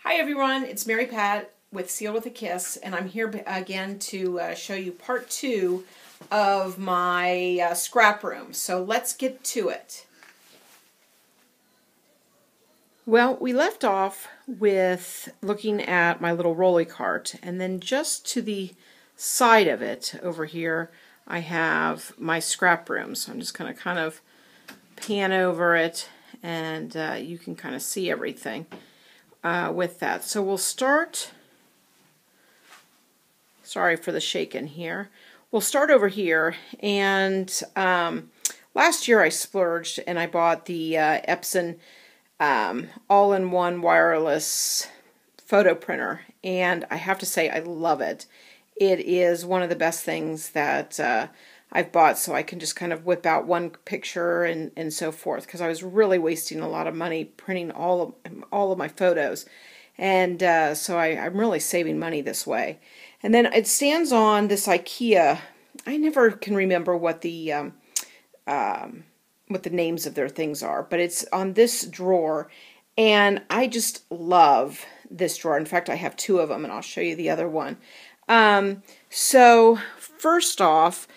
Hi everyone, it's Mary Pat with Sealed with a Kiss, and I'm here again to show you part 2 of my scrap room. So let's get to it. Well, we left off with looking at my little rolly cart, and then just to the side of it over here I have my scrap room. So I'm just going to kind of pan over it, and you can kind of see everything with that. So we'll start, sorry for the shaking here, we'll start over here. And last year I splurged and I bought the Epson all-in-one wireless photo printer, and I have to say I love it. It is one of the best things that I've bought, so I can just kind of whip out one picture and so forth, because I was really wasting a lot of money printing all of my photos, and so I'm really saving money this way. And then it stands on this IKEA. I never can remember what the names of their things are, but it's on this drawer, and I just love this drawer. In fact, I have 2 of them, and I'll show you the other one. So first off,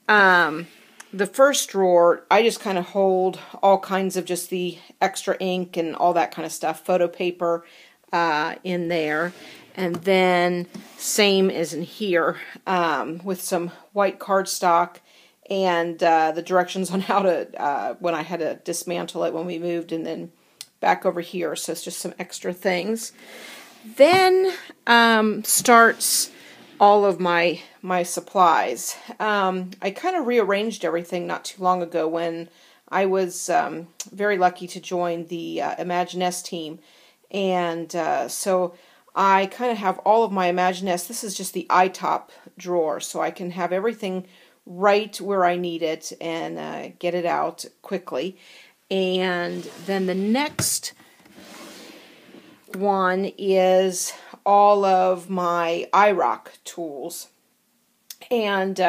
the first drawer, I just kind of hold all kinds of just the extra ink and all that kind of stuff, photo paper in there. And then same as in here, with some white cardstock and the directions on how to, when I had to dismantle it when we moved, and then back over here. So it's just some extra things. Then starts all of my supplies. I kind of rearranged everything not too long ago when I was very lucky to join the Imaginess team, and so I kind of have all of my Imaginess. This is just the iTop drawer, so I can have everything right where I need it and get it out quickly. And then the next one is all of my iRock tools and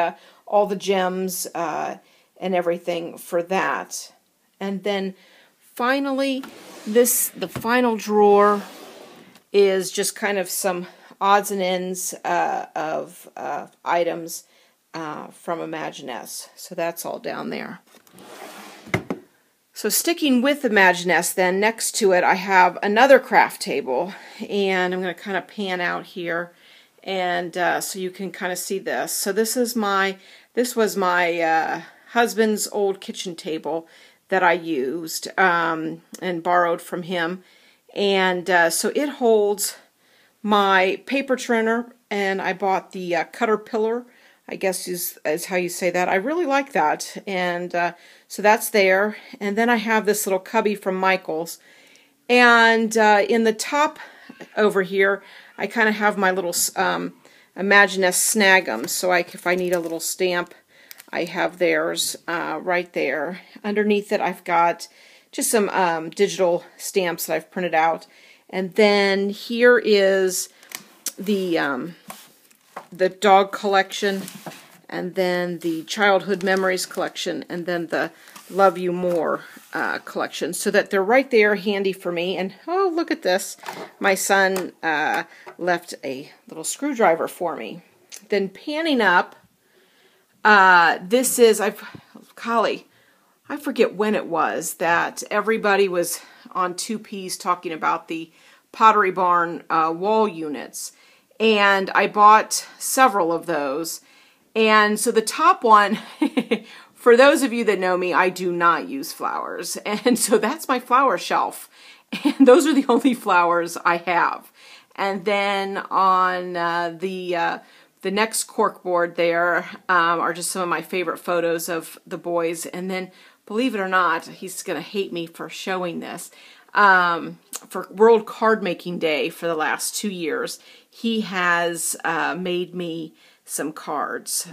all the gems and everything for that. And then finally, the final drawer is just kind of some odds and ends of items from Imaginess. So that's all down there. So sticking with Imaginess, then next to it I have another craft table, and I'm going to kind of pan out here, and so you can kind of see this. So this was my husband's old kitchen table that I used and borrowed from him, and so it holds my paper trimmer, and I bought the Caterpillar, I guess is how you say that. I really like that, and so that's there. And then I have this little cubby from Michaels, and in the top over here I kind of have my little Imaginess Snag-ems, so if I need a little stamp, I have theirs right there. Underneath it I've got just some digital stamps that I've printed out, and then here is the dog collection, and then the childhood memories collection, and then the Love You More collection, so that they're right there handy for me. And oh, look at this, my son left a little screwdriver for me. Then panning up, this is, golly, I forget when it was that everybody was on 2Ps talking about the Pottery Barn wall units. And I bought several of those. And so the top one, for those of you that know me, I do not use flowers. And so that's my flower shelf. And those are the only flowers I have. And then on the next corkboard there are just some of my favorite photos of the boys. And then, believe it or not, he's going to hate me for showing this. For World Card Making Day for the last 2 years, he has made me some cards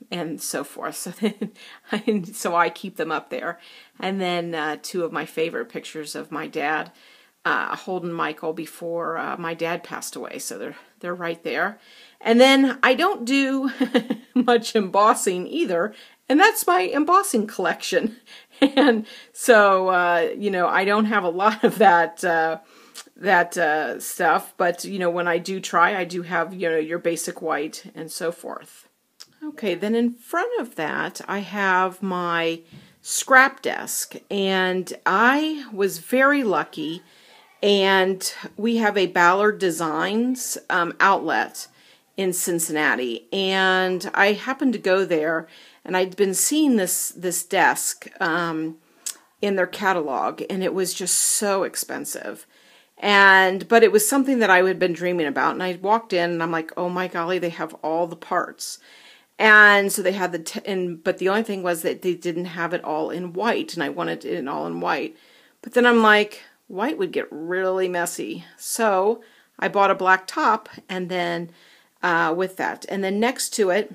and so forth. So I keep them up there. And then 2 of my favorite pictures of my dad holding Michael before my dad passed away. So they're right there. And then I don't do much embossing either, and that's my embossing collection. And so, you know, I don't have a lot of that that stuff. But, you know, when I do try, I do have, you know, your basic white and so forth. Okay, then in front of that, I have my scrap desk, and I was very lucky, and we have a Ballard Designs outlet in Cincinnati, and I happened to go there, and I'd been seeing this desk in their catalog, and it was just so expensive. But it was something that I had been dreaming about, and I walked in, and I'm like, oh my golly, they have all the parts. And so they had but the only thing was that they didn't have it all in white, and I wanted it all in white. But then I'm like, white would get really messy. So I bought a black top, and then with that. And then next to it,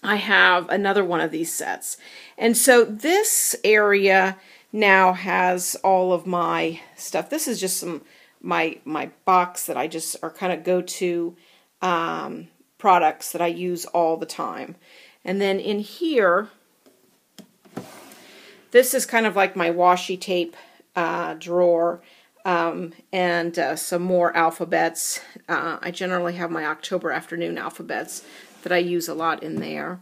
I have another one of these sets. And so this area now has all of my stuff. This is just my box that I just are kind of go-to products that I use all the time. And then in here, this is kind of like my washi tape drawer, and some more alphabets. I generally have my October afternoon alphabets that I use a lot in there.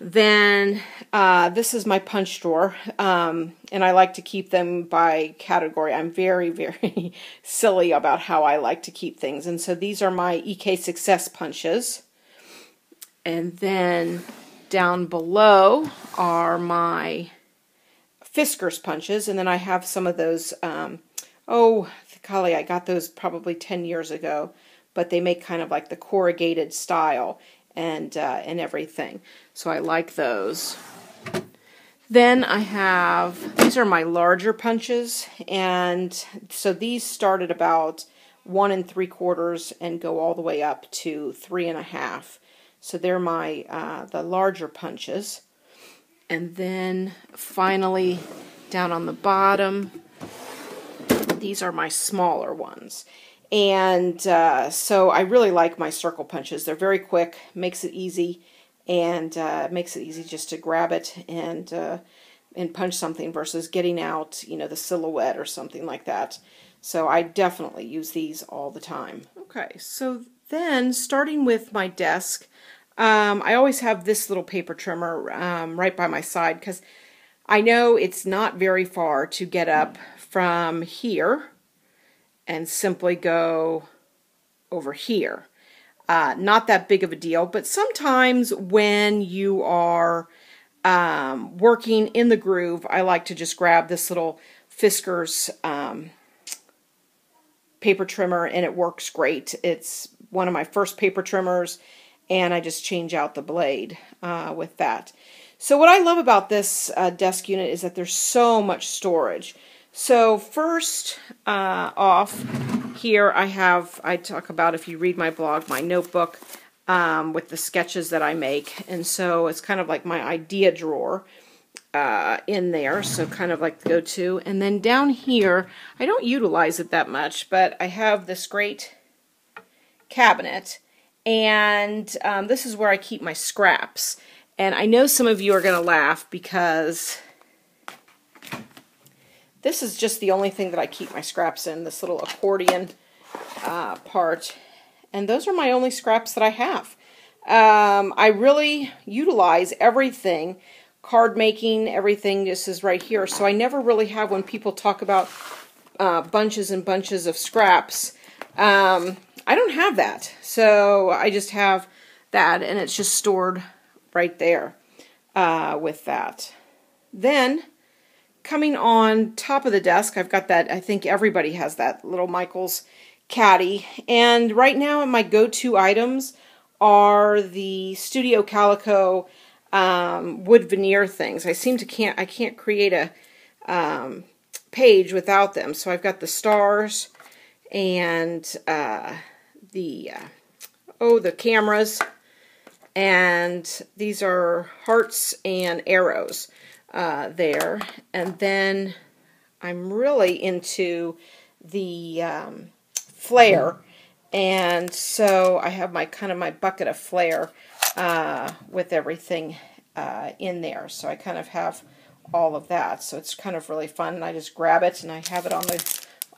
Then this is my punch drawer, and I like to keep them by category. I'm very, very silly about how I like to keep things. And so these are my EK Success punches. And then down below are my Fiskars punches, and then I have some of those, oh, golly, I got those probably 10 years ago, but they make kind of like the corrugated style and everything. So I like those. Then I have, these are my larger punches, and so these start at about 1 3/4 and go all the way up to 3 1/2. So they're my the larger punches. And then finally down on the bottom, these are my smaller ones. And so I really like my circle punches. They're very quick, makes it easy, and makes it easy just to grab it and punch something versus getting out, you know, the silhouette or something like that. So I definitely use these all the time. Okay, so then starting with my desk, I always have this little paper trimmer right by my side because I know it's not very far to get up from here and simply go over here. Not that big of a deal, but sometimes when you are working in the groove, I like to just grab this little Fiskars paper trimmer, and it works great. It's one of my first paper trimmers, and I just change out the blade with that. So what I love about this desk unit is that there's so much storage. So first off here I talk about, if you read my blog, my notebook with the sketches that I make. And so it's kind of like my idea drawer in there, so kind of like the go-to. And then down here, I don't utilize it that much, but I have this great cabinet. And this is where I keep my scraps. And I know some of you are going to laugh because this is just the only thing that I keep my scraps in, this little accordion part. And those are my only scraps that I have. I really utilize everything, card making, everything. This is right here. So I never really have, when people talk about bunches and bunches of scraps, I don't have that. So I just have that, and it's just stored right there with that. Then coming on top of the desk, I've got that, I think everybody has that little Michaels caddy. And right now my go-to items are the Studio Calico wood veneer things. I can't create a page without them. So I've got the stars and the cameras, and these are hearts and arrows there. And then I'm really into the flare, and so I have my my bucket of flare with everything in there. So I kind of have all of that. So it's kind of really fun, and I just grab it and I have it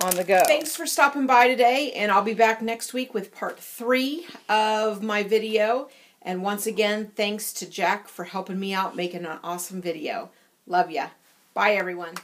on the go. Thanks for stopping by today, and I'll be back next week with part 3 of my video. And once again, thanks to Jack for helping me out making an awesome video. Love ya. Bye, everyone.